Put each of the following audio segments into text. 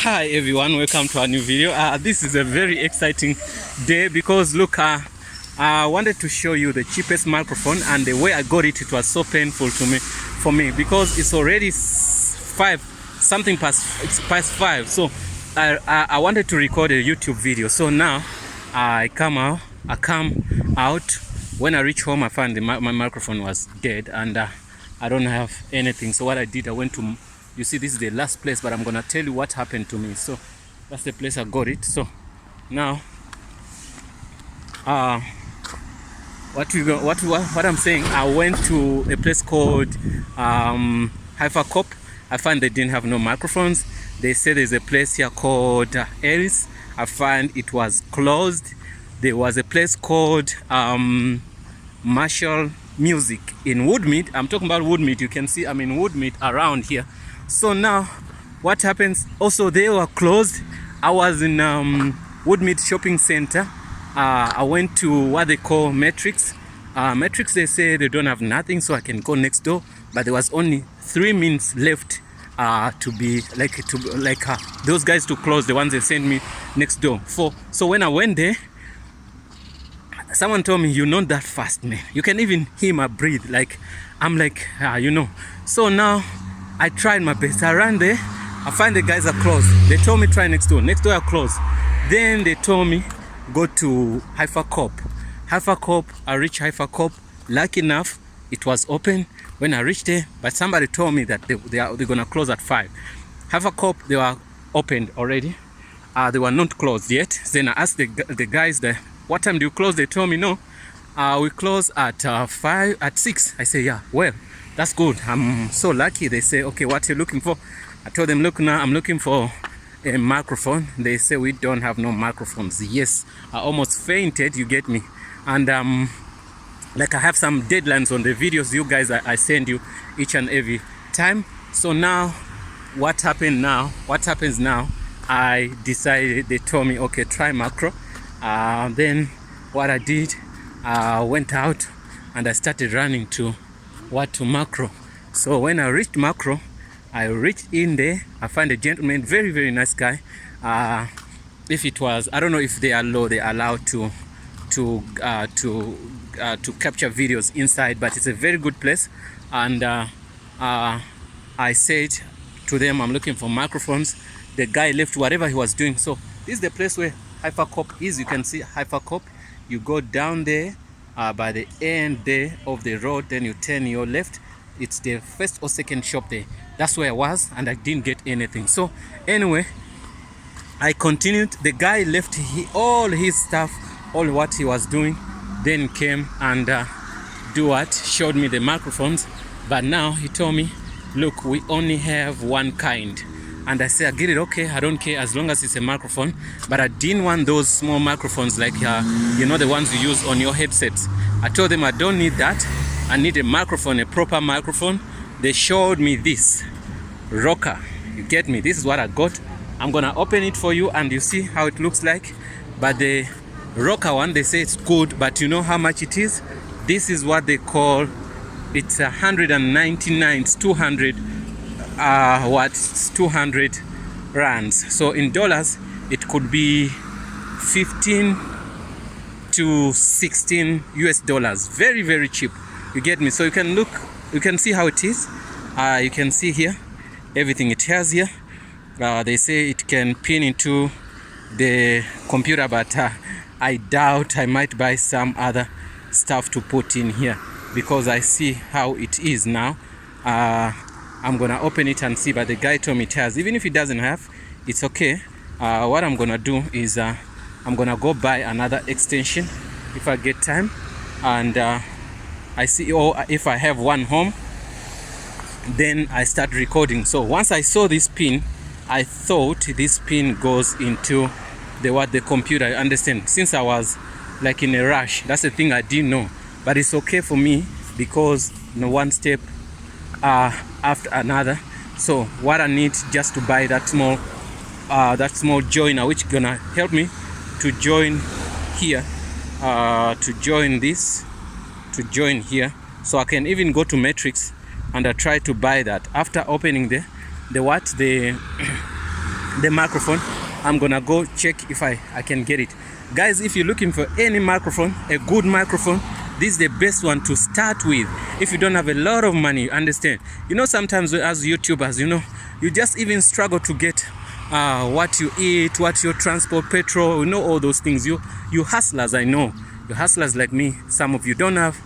Hi everyone, welcome to our new video. This is a very exciting day because look, I wanted to show you the cheapest microphone, and the way I got it, it was so painful for me because it's already it's past 5. So I wanted to record a YouTube video. So now I come out. When I reach home, I find my microphone was dead, and I don't have anything. So what I did, I went to, you see, this is the last place, but I'm gonna tell you what happened to me. So that's the place I got it. So now what I'm saying, I went to a place called Hypercop. I find they didn't have no microphones. They said there's a place here called Aries. I find it was closed. There was a place called Marshall Music in Woodmead. I'm talking about Woodmead. You can see I'm in Woodmead around here. So now what happens, also they were closed. I was in Woodmead shopping center. I went to what they call Matrix. Matrix, they say they don't have nothing, so I can go next door, but there was only 3 minutes left those guys to close, the ones they sent me next door for. So when I went there, someone told me, you're not that fast, man. You can even hear my breathe. Like, I'm like, So now I tried my best. I ran there. I find the guys are closed. They told me try next door. Next door are closed. Then they told me go to Hypercop. I reached Hypercop. Lucky enough, it was open when I reached there. But somebody told me that they're gonna close at 5. Hypercop, they were opened already. They were not closed yet. Then I asked the guys there, what time do you close? They told me no. We close at 6. I say, yeah, well, that's good. I'm so lucky. They say, okay, what are you looking for? I told them, look, now I'm looking for a microphone. They say we don't have no microphones. Yes, I almost fainted, you get me. And like I have some deadlines on the videos you guys I send you each and every time. So now what happens now, I decided, they told me, okay, try macro. Then what I did, I went out and I started running to macro. So when I reached macro, I reached in there. I found a gentleman, very, very nice guy. If it was, I don't know if they are allowed to capture videos inside, but it's a very good place. And I said to them, I'm looking for microphones. The guy left whatever he was doing. So this is the place where Hypercop is. You can see Hypercop. You go down there by the end there of the road, then you turn your left. It's the first or second shop there. That's where I was, and I didn't get anything. So anyway, I continued. The guy left all his stuff, all what he was doing, then came and showed me the microphones. But now he told me, look, we only have one kind. And I said, I get it, okay, I don't care as long as it's a microphone. But I didn't want those small microphones like the ones you use on your headsets. I told them I don't need that. I need a microphone, a proper microphone. They showed me this rocker. You get me? This is what I got. I'm gonna open it for you and you see how it looks like. But the rocker one, they say it's good, but you know how much it is? This is what they call, it's 199, it's 200 it's 200 rands. So in dollars it could be 15 to 16 US dollars. Very, very cheap. You get me? So you can look, you can see how it is. You can see here everything it has here. They say it can pin into the computer, but I doubt. I might buy some other stuff to put in here because I see how it is now. I'm gonna open it and see, but the guy told me it has. Even if it doesn't have, it's okay. What I'm gonna do is I'm gonna go buy another extension if I get time, and I see, or if I have one home, then I start recording. So once I saw this pin, I thought this pin goes into the computer. I understand, since I was like in a rush, that's the thing I didn't know. But it's okay for me because one step after another. So what I need just to buy that small joiner, which gonna help me to join here, to join here, so I can even go to Matrix and I try to buy that. After opening the the microphone. I'm gonna go check if I can get it. Guys, if you're looking for any microphone, a good microphone, this is the best one to start with. If you don't have a lot of money, you understand. You know, sometimes as YouTubers, you know, you just even struggle to get what you eat, what your transport, petrol, you know, all those things. You hustlers, I know. You hustlers like me, some of you don't have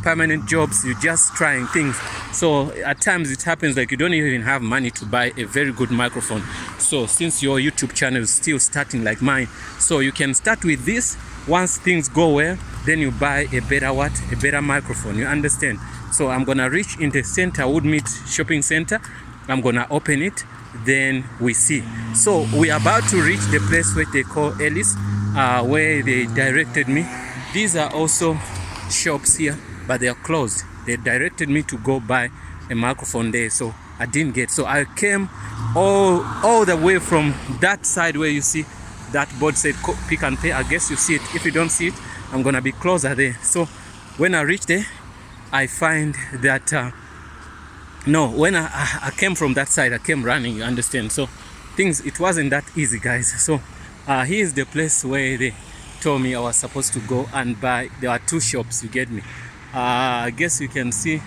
permanent jobs, you're just trying things. So at times it happens like you don't even have money to buy a very good microphone. So since your YouTube channel is still starting like mine, so you can start with this. Once things go well, then you buy a better a better microphone, you understand. So I'm gonna reach in the center, Woodmead shopping center. I'm gonna open it, then we see. So we're about to reach the place where they call Ellis, where they directed me. These are also shops here, but they are closed. They directed me to go buy a microphone there, so I didn't get. So I came all the way from that side where you see that board said Pick and Pay. I guess you see it. If you don't see it, I'm gonna be closer there. So when I reach there, I find that no, when I came from that side, I came running, you understand. So it wasn't that easy, guys. So here's the place where they told me I was supposed to go and buy. There are two shops, you get me. I guess you can see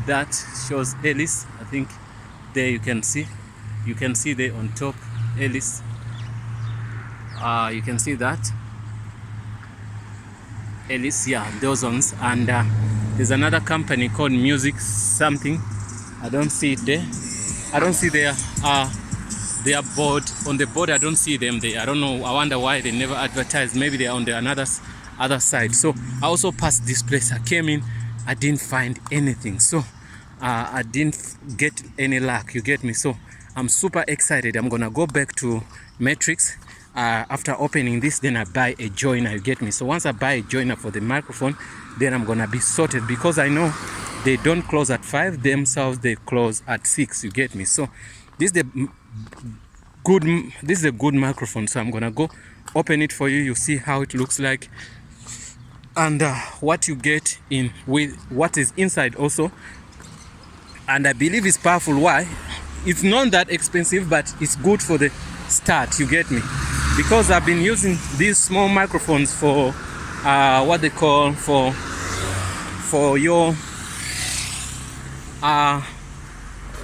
that shows Ellis. I think there you can see there on top Ellis. You can see that Ellis, yeah, those ones. And there's another company called Music something. I don't see it there. I don't see their board on the board. I don't see them there. I don't know. I wonder why they never advertised. Maybe they're on the other side. So I also passed this place. I came in, I didn't find anything. So I didn't get any luck. You get me? So I'm super excited. I'm gonna go back to Matrix. After opening this, then I buy a joiner. You get me? So once I buy a joiner for the microphone, then I'm gonna be sorted, because I know they don't close at 5 themselves, they close at 6. You get me? So this is a good microphone. So I'm gonna go open it for you. You see how it looks like, and what you get in with what is inside also. And I believe it's powerful. Why? It's not that expensive, but it's good for the start. You get me? Because I've been using these small microphones for what they call for your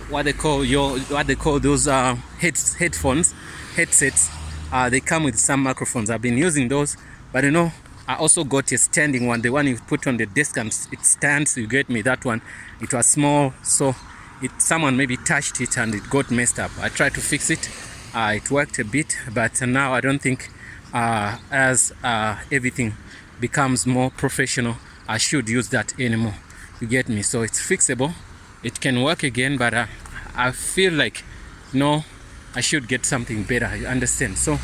what they call those headsets. They come with some microphones. I've been using those, but you know, I also got a standing one, the one you put on the desk and it stands. You get me? That one, it was small, so someone maybe touched it and it got messed up. I tried to fix it. It worked a bit, but now I don't think as everything becomes more professional, I should use that anymore. You get me? So it's fixable. It can work again, but I feel like, no, I should get something better. You understand? So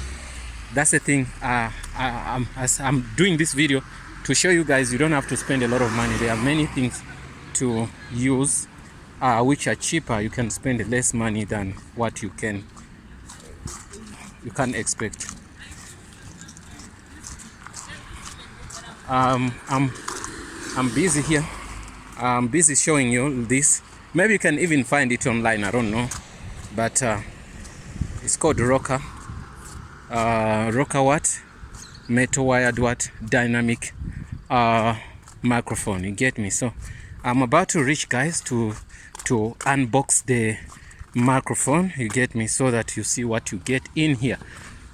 that's the thing. I'm doing this video to show you guys you don't have to spend a lot of money. There are many things to use which are cheaper. You can spend less money than what you can expect. I'm busy here. I'm busy showing you this. Maybe you can even find it online, I don't know, but it's called Rocker what? Metal wired what? Dynamic microphone. You get me? So I'm about to reach, guys, to unbox the microphone. You get me? So that you see what you get in here.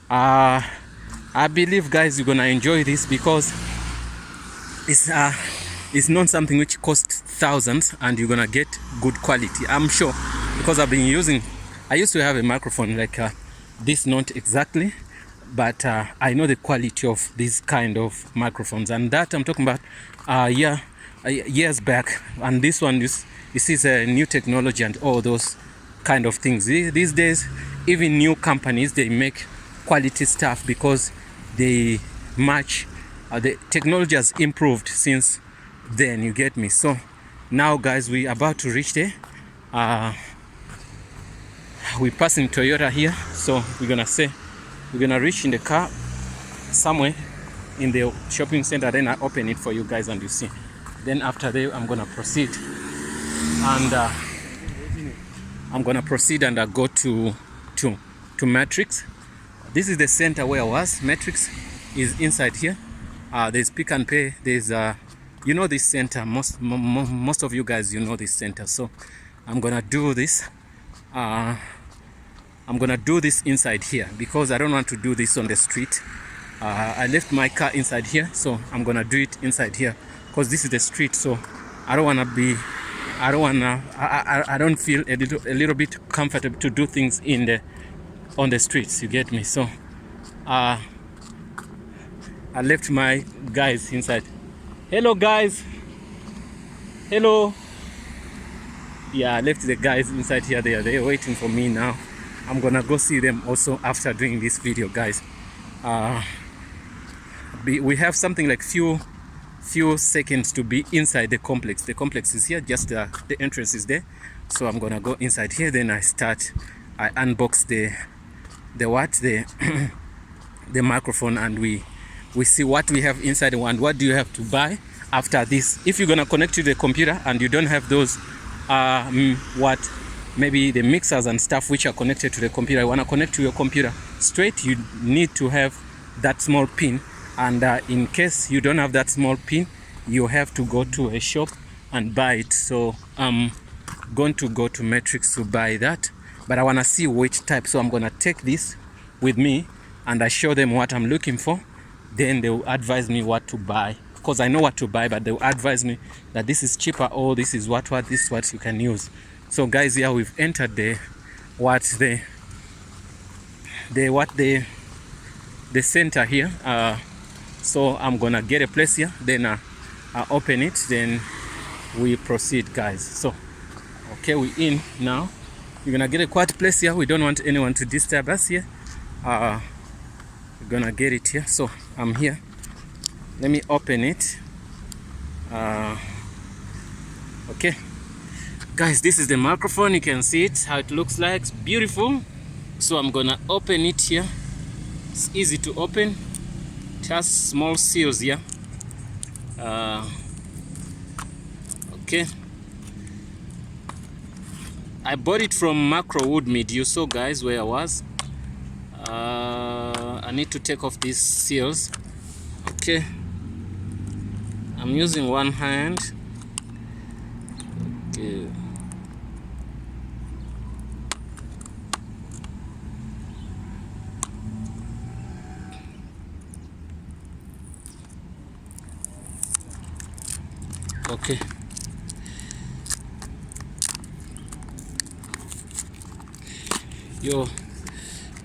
I believe, guys, you're gonna enjoy this, because it's not something which costs thousands and you're gonna get good quality, I'm sure, because I used to have a microphone like this, not exactly, but I know the quality of these kind of microphones, and that I'm talking about years back. And this one is a new technology and all those kind of things. These days, even new companies, they make quality stuff because they match. The technology has improved since then. You get me? So now, guys, we about to reach there. We're passing Toyota here, so we're gonna reach in the car somewhere in the shopping center. Then I open it for you guys and you see. Then after that, I'm gonna proceed and I go to to Matrix. This is the center where I was. Matrix is inside here. There's Pick and Pay. There's you know this center. Most of you guys, you know this center. So I'm gonna do this. I'm gonna do this inside here because I don't want to do this on the street. I left my car inside here, so I'm gonna do it inside here because this is the street. So I don't feel a little bit comfortable to do things on the streets. You get me? So I left my guys inside. Hello guys. Hello. Yeah, I left the guys inside here. They're waiting for me now. I'm gonna go see them also after doing this video, guys. We have something like few seconds to be inside the complex. The complex is here, just the entrance is there. So I'm gonna go inside here. Then I unbox the the microphone, and we see what we have inside and what do you have to buy after this. If you're gonna connect to the computer and you don't have those maybe the mixers and stuff which are connected to the computer, you want to connect to your computer straight, you need to have that small pin. And in case you don't have that small pin, you have to go to a shop and buy it. So I'm going to go to Matrix to buy that, but I want to see which type. So I'm going to take this with me and I show them what I'm looking for. Then they will advise me what to buy, because I know what to buy, but they will advise me that this is cheaper or this is what this is what you can use. So guys, here we've entered the center here. So I'm gonna get a place here, then I open it, then we proceed, guys. So okay, we're in now. We're gonna get a quiet place here. We don't want anyone to disturb us here. We're gonna get it here. So I'm here. Let me open it. Okay, guys, this is the microphone. You can see it, how it looks like. It's beautiful. So I'm gonna open it here. It's easy to open. It has small seals here. Okay, I bought it from Macro Woodmead. You saw, guys, where I was. I need to take off these seals. Okay, I'm using one hand. Okay. Okay.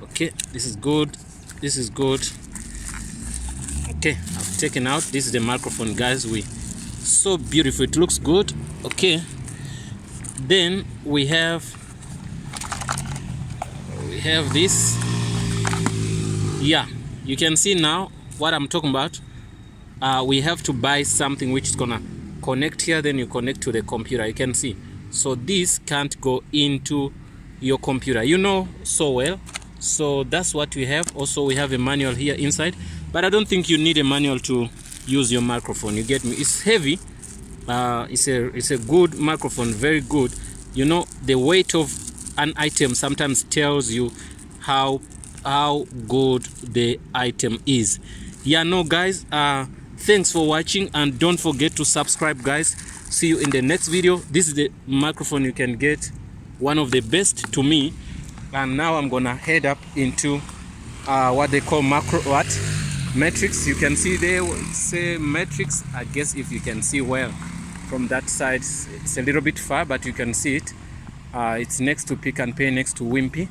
Okay, this is good. This is good. Okay, I've taken out. This is the microphone, guys. So beautiful. It looks good. Okay. Then we have this. Yeah, you can see now what I'm talking about. We have to buy something which is gonna connect here, then you connect to the computer. You can see, so this can't go into your computer, you know so well. So that's what we have. Also, we have a manual here inside, but I don't think you need a manual to use your microphone. You get me? It's heavy. It's a good microphone, very good. You know, the weight of an item sometimes tells you how good the item is. Yeah, no, guys, thanks for watching, and don't forget to subscribe, guys. See you in the next video. This is the microphone you can get, one of the best to me. And now I'm gonna head up into what they call Matrix. You can see there, say Matrix. I guess if you can see well from that side, it's a little bit far, but you can see it. It's next to Pick and Pay, next to Wimpy.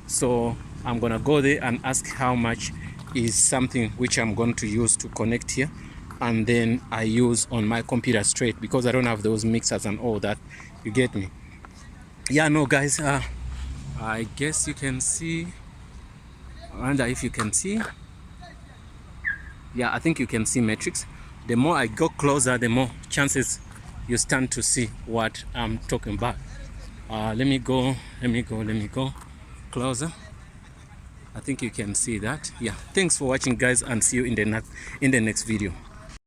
So I'm gonna go there and ask how much is something which I'm going to use to connect here, and then I use on my computer straight, because I don't have those mixers and all that. You get me? Yeah, no, guys, I guess you can see. I wonder if you can see. Yeah, I think you can see Matrix. The more I go closer, the more chances you stand to see what I'm talking about. Let me go closer. I think you can see that. Yeah, thanks for watching, guys, and see you in the next video.